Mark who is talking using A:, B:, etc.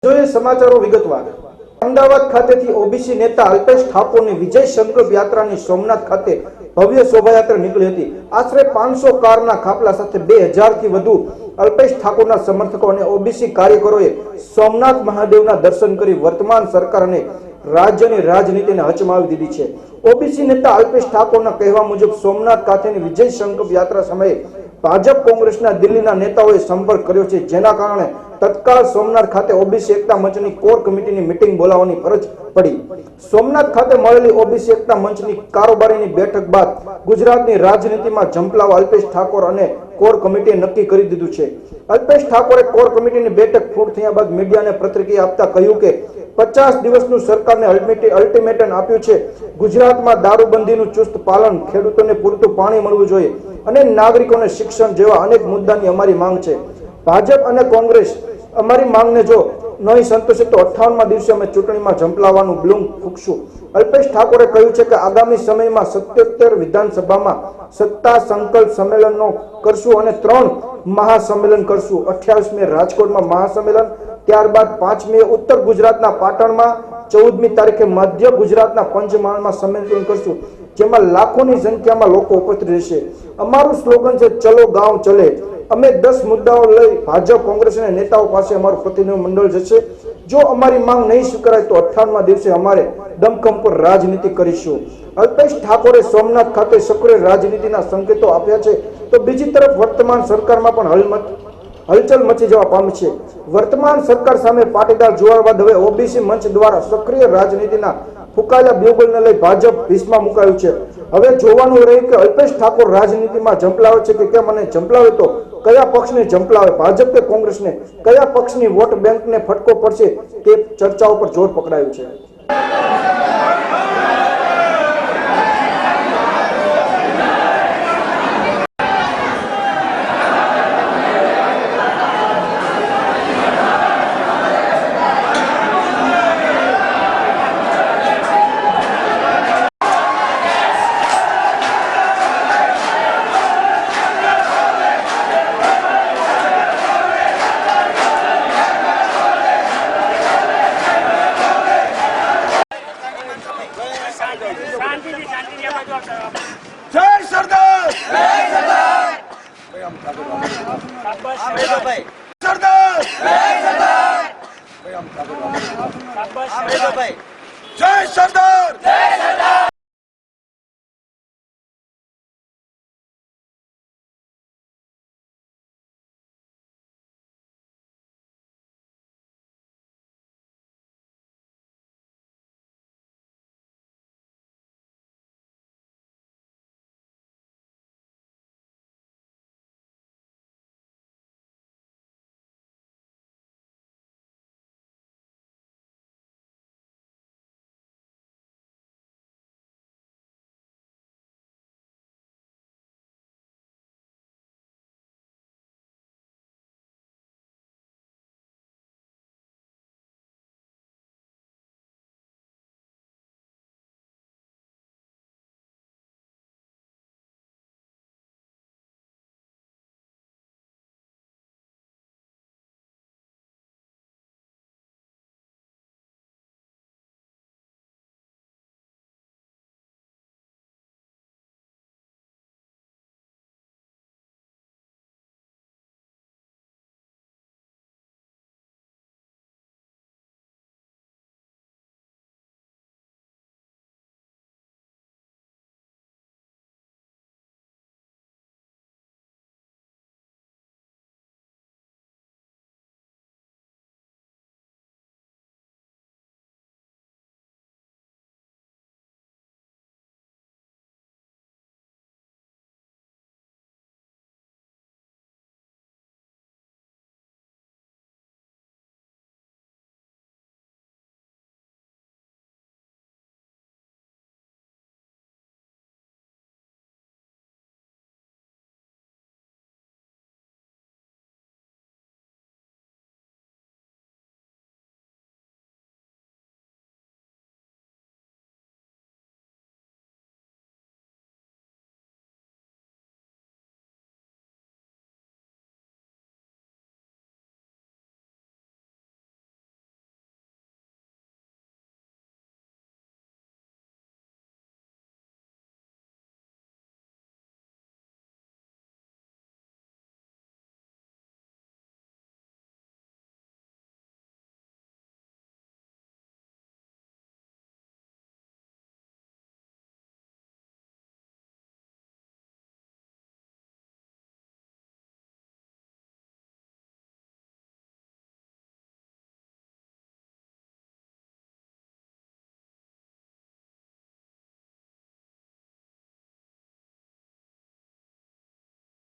A: જોઈએ સમાચારો વિગતવાર। અમદાવાદ ખાતેથી ઓબીસી નેતા અલ્પેશ ઠાકોરની વિજય સંકલ્પ યાત્રાની સોમનાથ ખાતે ભવ્ય શોભાયાત્રા નીકળી હતી। આશરે 500 કારના ખાપલા સાથે 2000 થી વધુ અલ્પેશ ઠાકોરના સમર્થકો અને ઓબીસી કાર્યકરોએ સોમનાથ મહાદેવના દર્શન કરી વર્તમાન સરકાર અને રાજ્યની રાજનીતિને હચમાવી દીધી છે। ઓબીસી નેતા અલ્પેશ ઠાકોરના કહેવા મુજબ સોમનાથ ખાતેની વિજય સંકલ્પ યાત્રા સમયે ભાજપ કોંગ્રેસના દિલ્હીના નેતાઓએ સંપર્ક કર્યો છે, જેના કારણે તત્કાળ સોમનાથ ખાતે ઓબીસી એકતા મંચની કોર કમિટીની મીટિંગ બોલાવવાની ફરજ પડી। સોમનાથ ખાતે મળેલી ઓબીસી એકતા મંચની કારોબારીની બેઠક બાદ ગુજરાતની રાજનીતિમાં ઝંપલાવા અલ્પેશ ઠાકોર અને કોર કમિટીએ નક્કી કરી દીધું છે। અલ્પેશ ઠાકોરે કોર કમિટીની બેઠક પૂર્ણ થયા બાદ મીડિયાને પ્રતિક્રિયા આપતા કહ્યું કે 50 દિવસનું સરકારને અલ્ટિમેટમ આપ્યું છે। ગુજરાતમાં દારૂબંધીનું ચુસ્ત પાલન, ખેડૂતોને પૂરતું પાણી મળવું જોઈએ અને નાગરિકોને શિક્ષણ જેવા અનેક મુદ્દાની અમારી માંગ છે। ભાજપ અને કોંગ્રેસ અમારી માંગને જો નહીં સંતોષે તો 58મા દિવસે અમે ચૂંટણીમાં ઝંપલાવવાનું બ્લૂમ ફૂંકશું। અલ્પેશ ઠાકોરે કહ્યું છે કે આગામી સમયમાં 77 વિધાનસભામાં સત્તા સંકલ્પ સંમેલનો કરશું અને 3 મહાસંમેલન કરશું। 28 મે રાજકોટમાં મહાસંમેલન, ત્યારબાદ 5 મે ઉત્તર ગુજરાતના પાટણમાં, 14મી તારીખે મધ્ય ગુજરાતના પંચમહાલમાં સંમેલન કરશું, જેમાં લાખોની સંખ્યામાં લોકો ઉપસ્થિત રહેશે। અમારું સ્લોગન છે ચલો ગાંવ ચલે। અમે 10 મુદ્દાઓ લઈ ભાજપ, કોંગ્રેસ અને નેતાઓ પાસે અમારું પ્રતિનિધિ મંડળ જશે। જો અમારી માંગ નહીં સ્વીકારાય તો 58મા દિવસે અમારે દમખમ પર રાજનીતિ કરીશું। અલ્પેશ ઠાકોરે સોમનાથ ખાતે સક્રિય રાજનીતિના સંકેતો આપ્યા છે, તો બીજી તરફ વર્તમાન સરકારમાં પણ હલચલ મચી જવા પામી છે। વર્તમાન સરકાર સામે પાટીદાર જુવાળ બાદ હવે ઓબીસી મંચ દ્વારા સક્રિય રાજનીતિના ફૂંકાયેલા બ્યુગલને લઈ ભાજપ ભીસમાં મુકાયું છે। હવે જોવાનું રહ્યું કે અલ્પેશ ઠાકોર રાજનીતિમાં ઝંપલાવે છે કે કેમ, અને ઝંપલાવે તો કયા પક્ષને ઝંપલાવે, ભાજપ કે કોંગ્રેસને, કયા પક્ષની વોટ બેંકને ફટકો પડશે તે ચર્ચાઓ પર જોર પકડાયું છે।
B: जय सरदार, जय सरदार, सरदार, जय सरदार, जय सरदार, जय सरदार।